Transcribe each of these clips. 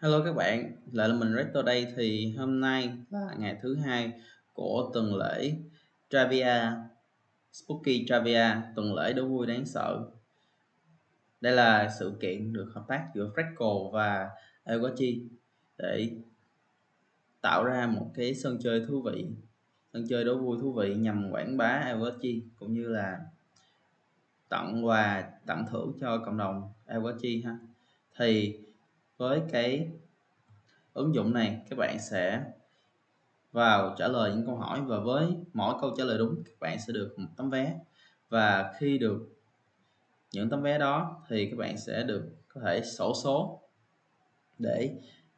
Hello các bạn, lại là mình Freckle đây. Thì hôm nay là ngày thứ hai của tuần lễ Trivia, Spooky Trivia, tuần lễ đố vui đáng sợ. Đây là sự kiện được hợp tác giữa Freckle và Aavegotchi để tạo ra một cái sân chơi thú vị, sân chơi đố vui thú vị nhằm quảng bá Aavegotchi cũng như là tặng quà, tặng thưởng cho cộng đồng Aavegotchi ha. Thì với cái ứng dụng này các bạn sẽ vào trả lời những câu hỏi, và với mỗi câu trả lời đúng các bạn sẽ được một tấm vé, và khi được những tấm vé đó thì các bạn sẽ được có thể xổ số để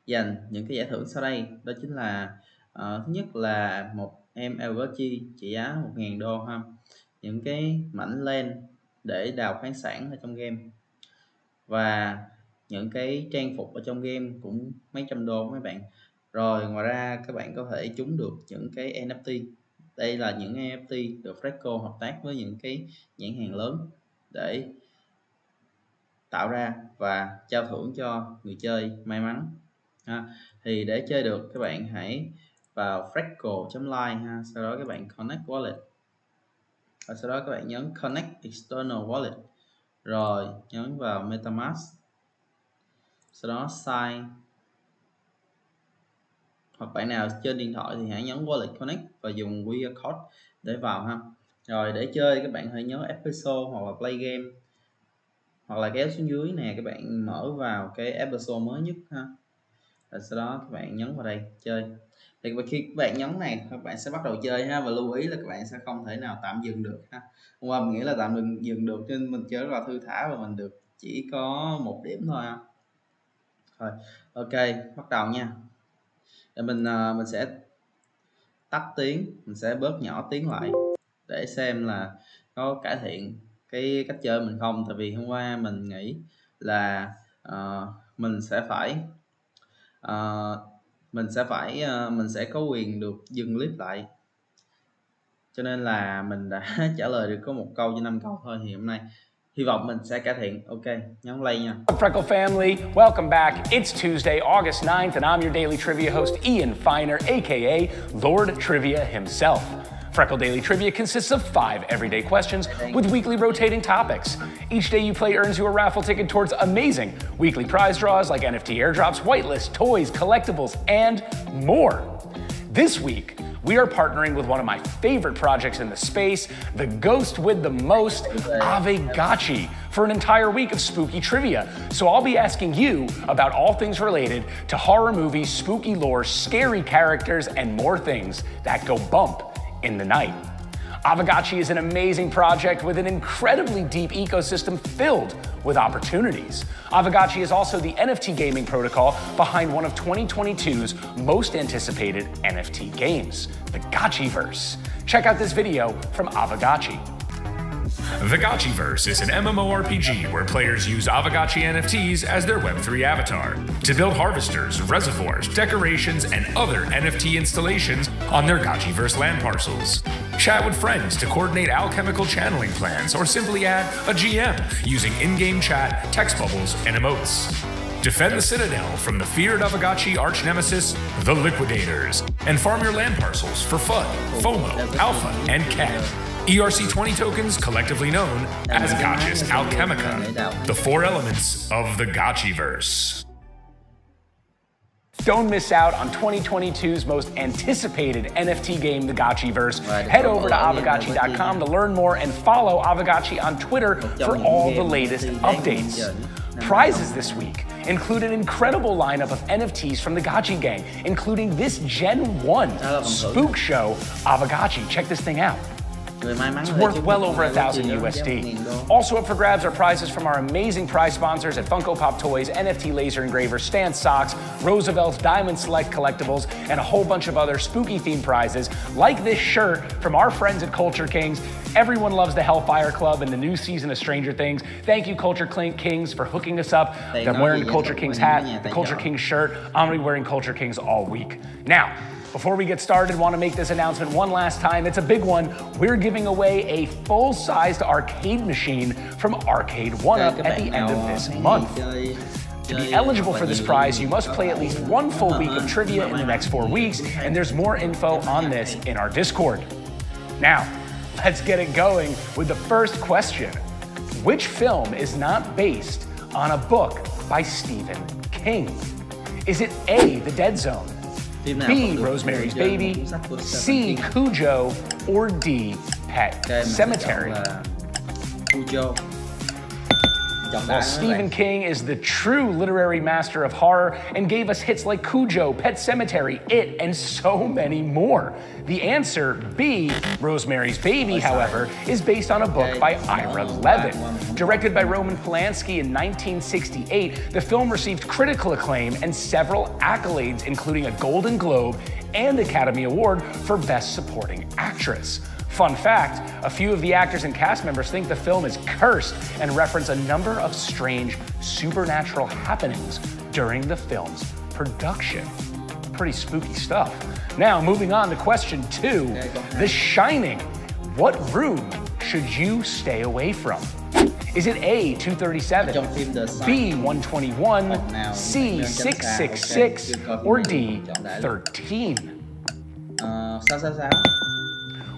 giành những cái giải thưởng sau đây. Đó chính là thứ nhất là một em Aavegotchi trị giá 1.000 đô ha, những cái mảnh len để đào khoáng sản ở trong game, và những cái trang phục ở trong game cũng mấy trăm đô mấy bạn. Rồi ngoài ra các bạn có thể trúng được những cái NFT. Đây là những NFT được Freckle hợp tác với những cái nhãn hàng lớn để tạo ra và trao thưởng cho người chơi may mắn Thì để chơi được các bạn hãy vào Freckle.live ha, sau đó các bạn connect wallet, và sau đó các bạn nhấn connect external wallet, rồi nhấn vào MetaMask, sau đó sign, hoặc bạn nào trên điện thoại thì hãy nhấn wallet connect và dùng QR code để vào ha. Rồi để chơi các bạn hãy nhớ episode hoặc là play game, hoặc là kéo xuống dưới nè, các bạn mở vào cái episode mới nhất ha, và sau đó các bạn nhấn vào đây chơi. Thì khi các bạn nhấn này các bạn sẽ bắt đầu chơi ha, và lưu ý là các bạn sẽ không thể nào tạm dừng được ha. Hôm qua mình nghĩ là tạm dừng được nên mình chơi rất là thư thả, và mình được chỉ có 1 điểm thôi ha. Rồi ok, bắt đầu nha. Để mình sẽ tắt tiếng, mình sẽ bớt nhỏ tiếng lại để xem là có cải thiện cái cách chơi mình không. Tại vì hôm qua mình nghĩ là mình sẽ có quyền được dừng clip lại, cho nên là mình đã trả lời được có 1 câu trên 5 câu thôi. Thì hôm nay hy vọng mình sẽ cải thiện. Ok, nhấn play nha. Freckle family, welcome back. It's Tuesday, August 9th, and I'm your daily trivia host, Ian Finer, aka Lord Trivia himself. Freckle Daily Trivia consists of 5 everyday questions with weekly rotating topics. Each day you play earns you a raffle ticket towards amazing weekly prize draws like NFT airdrops, whitelists, toys, collectibles, and more. This week, we are partnering with one of my favorite projects in the space, the ghost with the most, Aavegotchi, for an entire week of spooky trivia. So I'll be asking you about all things related to horror movies, spooky lore, scary characters, and more things that go bump in the night. Aavegotchi is an amazing project with an incredibly deep ecosystem filled with opportunities. Aavegotchi is also the NFT gaming protocol behind one of 2022's most anticipated NFT games, the Gotchiverse. Check out this video from Aavegotchi. The Gotchiverse is an MMORPG where players use Aavegotchi NFTs as their Web3 avatar to build harvesters, reservoirs, decorations, and other NFT installations on their Gotchiverse land parcels. Chat with friends to coordinate alchemical channeling plans, or simply add a GM using in-game chat, text bubbles, and emotes. Defend the Citadel from the feared Aavegotchi arch nemesis, the Liquidators, and farm your land parcels for FUD, FOMO, Alpha, and CAD. ERC20 tokens, collectively known as Gotchis Alchemica, the 4 elements of the Gotchiverse. Don't miss out on 2022's most anticipated NFT game, the Gotchiverse. Head over to Aavegotchi.com to learn more and follow Aavegotchi on Twitter for all the latest updates. Prizes this week include an incredible lineup of NFTs from the Gotchi gang, including this Gen 1 spook show, Aavegotchi. Check this thing out. It's worth well over 1,000 USD. Also up for grabs are prizes from our amazing prize sponsors at Funko Pop Toys, NFT Laser Engravers, Stan Socks, Roosevelt's Diamond Select Collectibles, and a whole bunch of other spooky themed prizes, like this shirt from our friends at Culture Kings. Everyone loves the Hellfire Club and the new season of Stranger Things. Thank you, Culture Kings, for hooking us up. I'm wearing the Culture Kings hat, the Culture Kings shirt. I'm gonna be wearing Culture Kings all week. Now, before we get started, want to make this announcement one last time. It's a big one. We're giving away a full-sized arcade machine from Arcade 1UP at the end of this month. To be eligible for this prize, you must play at least one full week of trivia in the next 4 weeks, and there's more info on this in our Discord. Now, let's get it going with the first question. Which film is not based on a book by Stephen King? Is it A, The Dead Zone, B, Rosemary's Baby, C, Cujo, or D, Pet Sematary? Well, Stephen King is the true literary master of horror and gave us hits like Cujo, Pet Sematary, It, and so many more. The answer, B, Rosemary's Baby, however, is based on a book by Ira Levin. Directed by Roman Polanski in 1968, the film received critical acclaim and several accolades, including a Golden Globe and Academy Award for Best Supporting Actress. Fun fact, a few of the actors and cast members think the film is cursed and reference a number of strange supernatural happenings during the film's production. Pretty spooky stuff. Now, moving on to question 2, The Shining. What room should you stay away from? Is it A, 237, B, 121, C, 666, or D, 13?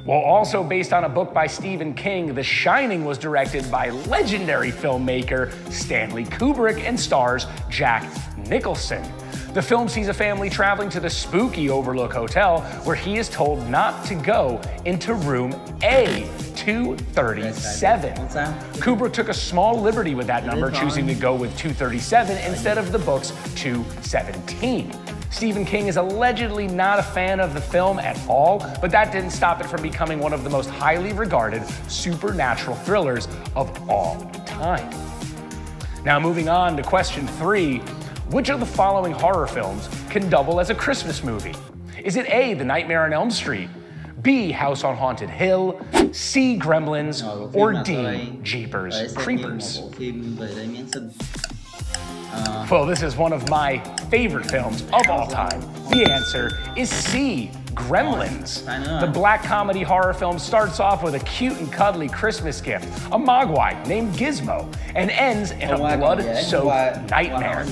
Well, also based on a book by Stephen King, The Shining was directed by legendary filmmaker Stanley Kubrick and stars Jack Nicholson. The film sees a family traveling to the spooky Overlook Hotel, where he is told not to go into room A, 237. Kubrick took a small liberty with that number, choosing to go with 237 instead of the book's 217. Stephen King is allegedly not a fan of the film at all, but that didn't stop it from becoming one of the most highly regarded supernatural thrillers of all time. Now, moving on to question 3, which of the following horror films can double as a Christmas movie? Is it A, The Nightmare on Elm Street, B, House on Haunted Hill, C, Gremlins, or D, Jeepers Creepers? Well, this is one of my favorite films of all time. The answer is C, Gremlins. The black comedy horror film starts off with a cute and cuddly Christmas gift, a mogwai named Gizmo, and ends in a blood-soaked nightmare.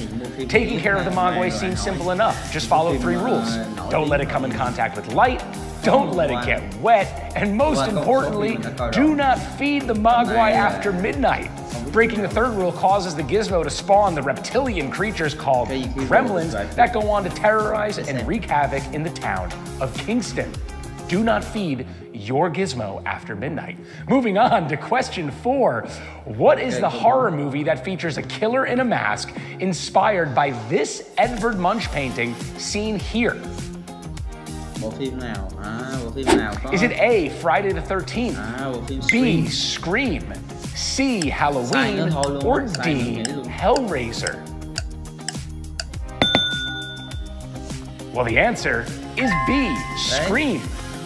Taking care of the mogwai seems simple enough. Just follow 3 rules. Don't let it come in contact with light, don't let it get wet, and most importantly, do not feed the mogwai after midnight. Breaking the 3rd rule causes the gizmo to spawn the reptilian creatures called gremlins that go on to terrorize and wreak havoc in the town of Kingston. Do not feed your gizmo after midnight. Moving on to question 4. What is the horror movie that features a killer in a mask inspired by this Edvard Munch painting seen here? Is it A, Friday the 13th, B, Scream, C, Halloween, or D, Hellraiser? Well, the answer is B, Scream.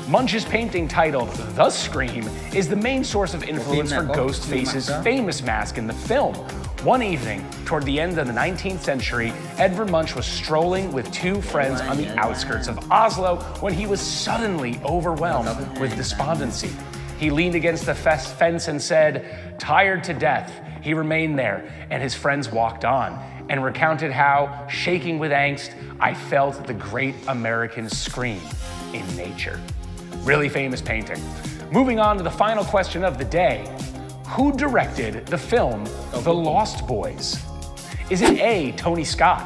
Munch's painting titled The Scream is the main source of influence for Ghostface's famous mask in the film. One evening, toward the end of the 19th century, Edvard Munch was strolling with 2 friends on the outskirts of Oslo when he was suddenly overwhelmed with despondency. He leaned against the fence and said, "Tired to death." He remained there, and his friends walked on, and recounted how, shaking with angst, I felt the great American scream in nature. Really famous painting. Moving on to the final question of the day. Who directed the film The Lost Boys? Is it A, Tony Scott,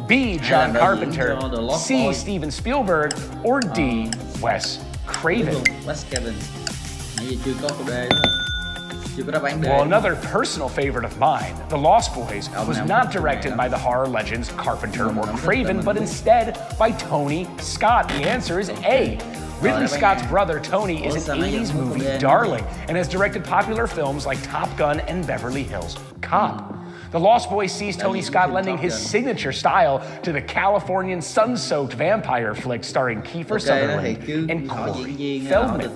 B, John Carpenter, C, Steven Spielberg, or D, Wes Craven? Well, another personal favorite of mine, The Lost Boys, was not directed by the horror legends Carpenter or Craven, but instead by Tony Scott. The answer is A. Ridley Scott's brother, Tony, is an 80s movie darling and has directed popular films like Top Gun and Beverly Hills Cop. The Lost Boys sees Tony Scott lending his signature style to the Californian sun-soaked vampire flick starring Kiefer Sutherland and Corey Feldman.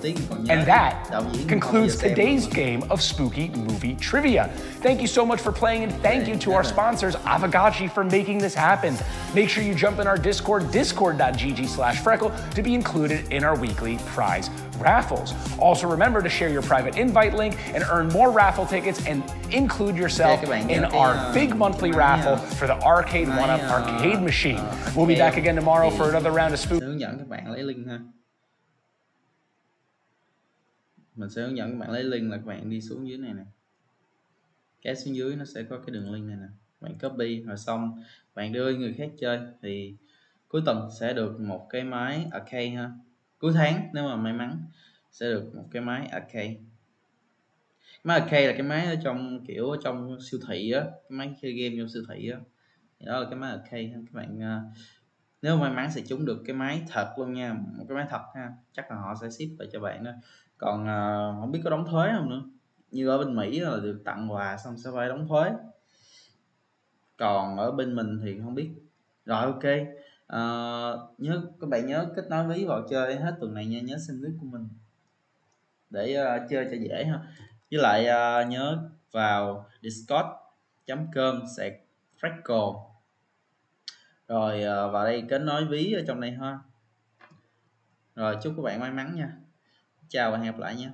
And that concludes today's game of spooky movie trivia. Thank you so much for playing, and thank you to our sponsors, Aavegotchi, for making this happen. Make sure you jump in our Discord, discord.gg/Freckle, to be included in our weekly prize raffles. Also remember to share your private invite link and earn more raffle tickets and include yourself in our big monthly raffle for the Arcade 1UP arcade machine. We'll be back again tomorrow for another round of SUÚT. Hướng dẫn các bạn lấy link ha. Mình sẽ hướng dẫn các bạn lấy link là các bạn đi xuống dưới này nè. Cái xuống dưới nó sẽ có cái đường link này nè. Bạn copy rồi xong bạn đưa người khác chơi thì cuối tuần sẽ được một cái máy arcade ha. Cuối tháng nếu mà may mắn sẽ được một cái máy arcade. Máy arcade là cái máy ở trong kiểu ở trong siêu thị á, cái máy chơi game trong siêu thị á. Thì đó là cái máy arcade ha. Các bạn nếu may mắn sẽ trúng được cái máy thật luôn nha, một cái máy thật ha, chắc là họ sẽ ship về cho bạn đó. Còn không biết có đóng thuế không nữa, như ở bên Mỹ là được tặng quà xong sẽ phải đóng thuế, còn ở bên mình thì không biết. Rồi ok, nhớ các bạn nhớ kết nối ví vào chơi hết tuần này nha, nhớ xem clip của mình để chơi cho dễ ha. Với lại nhớ vào discord.com/freckle rồi vào đây kết nối ví ở trong này ha. Rồi chúc các bạn may mắn nha, chào và hẹn gặp lại nha.